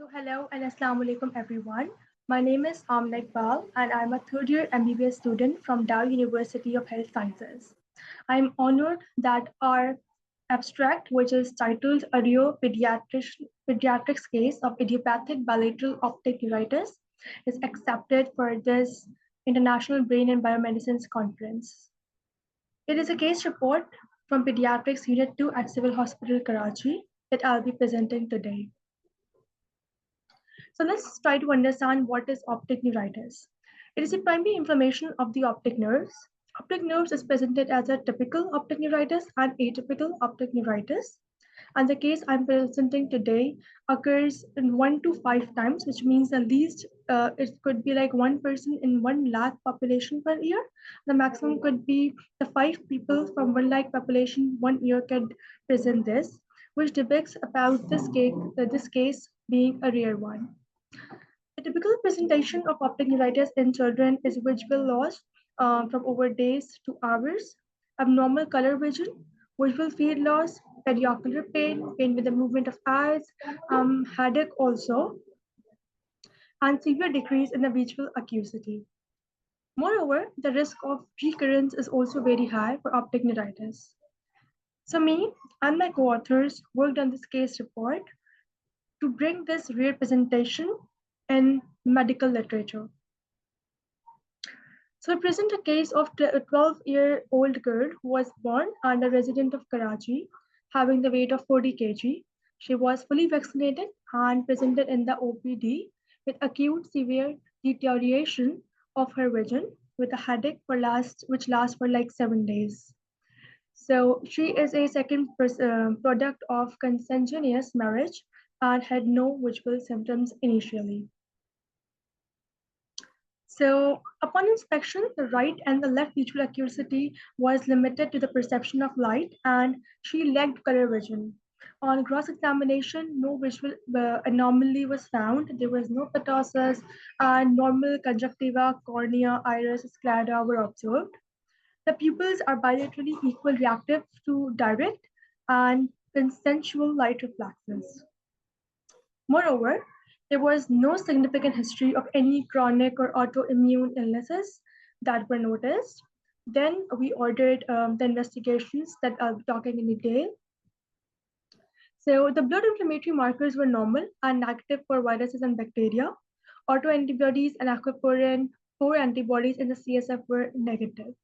So hello and assalamu alaikum everyone. My name is Amna Iqbal and I'm a third year MBBS student from Dow University of Health Sciences. I'm honored that our abstract, which is titled A Rare Pediatrics Case of Idiopathic Bilateral Optic Neuritis, is accepted for this International Brain and Biomedicines Conference. It is a case report from Pediatrics Unit 2 at Civil Hospital Karachi that I'll be presenting today. So let's try to understand what is optic neuritis. It is a primary inflammation of the optic nerves. Optic nerves is presented as a typical optic neuritis and atypical optic neuritis. And the case I'm presenting today occurs in 1 to 5 times, which means at least it could be like one person in 1 lakh population per year. The maximum could be the 5 people from 1 lakh population 1 year could present this, which depicts about this case being a rare one. The typical presentation of optic neuritis in children is visual loss from over days to hours, abnormal color vision, visual field loss, periocular pain, pain with the movement of eyes, headache also, and severe decrease in the visual acuity. Moreover, the risk of recurrence is also very high for optic neuritis. So me and my co-authors worked on this case report to bring this rare presentation in medical literature. So I present a case of a 12-year-old girl who was born and a resident of Karachi, having the weight of 40 kg. She was fully vaccinated and presented in the OPD with acute severe deterioration of her vision with a headache which lasts for like 7 days. So she is a second product of consanguineous marriage and had no visual symptoms initially. So upon inspection, the right and the left visual acuity was limited to the perception of light and she lacked color vision. On cross-examination, no visual anomaly was found. There was no ptosis and normal conjunctiva, cornea, iris, sclera were observed. The pupils are bilaterally equal reactive to direct and consensual light reflexes. Moreover, there was no significant history of any chronic or autoimmune illnesses that were noticed. Then we ordered the investigations that I'll be talking in detail. So the blood inflammatory markers were normal and negative for viruses and bacteria. Autoantibodies and aquaporin 4 antibodies in the CSF were negative.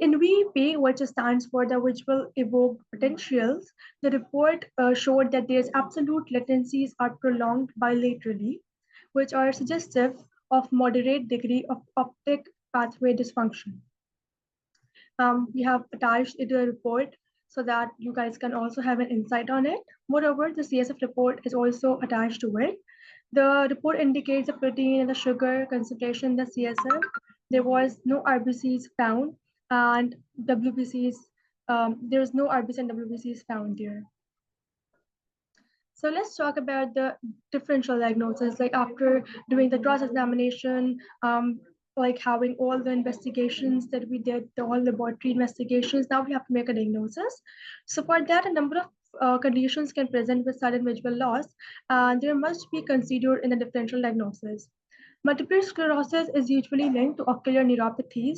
In VEP, which stands for the visual evoked potentials, the report showed that there's absolute latencies are prolonged bilaterally, which are suggestive of moderate degree of optic pathway dysfunction. We have attached it to the report so that you guys can also have an insight on it. Moreover, the CSF report is also attached to it. The report indicates the protein and the sugar concentration in the CSF. There was no RBCs found and WBCs, there's no RBC and WBCs found there. So let's talk about the differential diagnosis, like after doing the cross-examination, like having all the investigations that we did, all laboratory investigations, now we have to make a diagnosis. So for that, a number of conditions can present with sudden visual loss, and there must be considered in the differential diagnosis. Multiple sclerosis is usually linked to ocular neuropathies.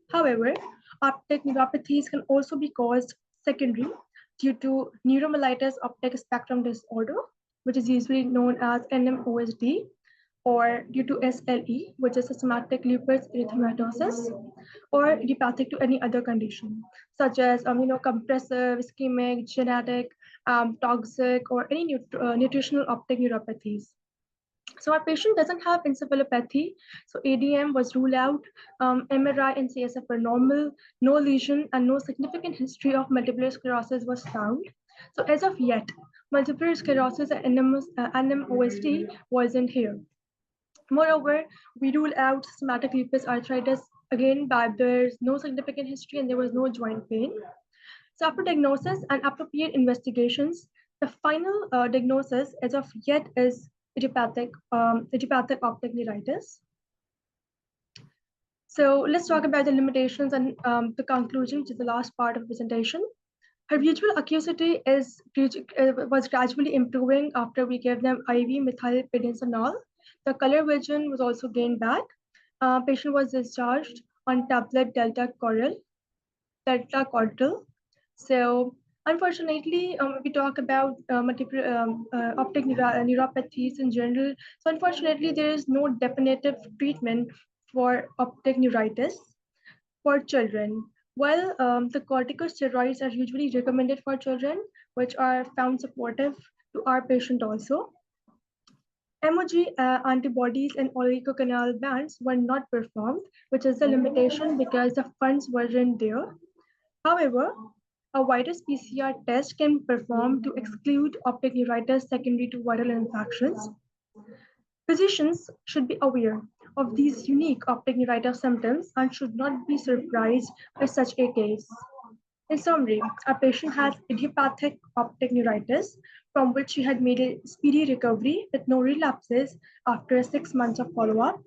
However, optic neuropathies can also be caused secondary due to neuromyelitis optic spectrum disorder, which is usually known as NMOSD, or due to SLE, which is systematic lupus erythematosus, or idiopathic to any other condition, such as compressive, ischemic, genetic, toxic, or any nutritional optic neuropathies. So our patient doesn't have encephalopathy, so ADM was ruled out, MRI and CSF were normal, no lesion and no significant history of multiple sclerosis was found. So as of yet, multiple sclerosis and NMOSD wasn't here. Moreover, we ruled out systematic lupus arthritis, again, but there's no significant history and there was no joint pain. So after diagnosis and appropriate investigations, the final diagnosis as of yet is idiopathic optic neuritis. So let's talk about the limitations and the conclusion, which is the last part of the presentation. Her visual acuity was gradually improving after we gave them IV methylprednisolone. The color vision was also gained back. Patient was discharged on tablet delta cordial. So unfortunately, we talk about multiple optic neuropathies in general. So unfortunately, there is no definitive treatment for optic neuritis for children. Well, the corticosteroids are usually recommended for children, which are found supportive to our patient also. MOG antibodies and oligocanal bands were not performed, which is the limitation because the funds weren't there. However, a virus PCR test can be performed to exclude optic neuritis secondary to viral infections. Physicians should be aware of these unique optic neuritis symptoms and should not be surprised by such a case. In summary, our patient has idiopathic optic neuritis from which she had made a speedy recovery with no relapses after 6 months of follow-up.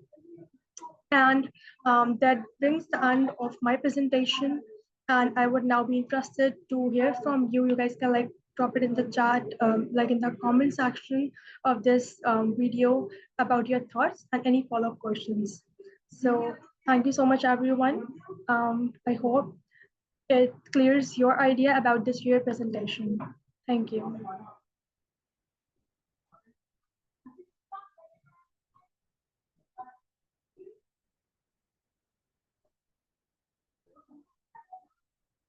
And that brings the end of my presentation. And I would now be interested to hear from you. You guys can like drop it in the chat, like in the comment section of this video about your thoughts and any follow-up questions. So thank you so much, everyone. I hope it clears your idea about this year presentation. Thank you.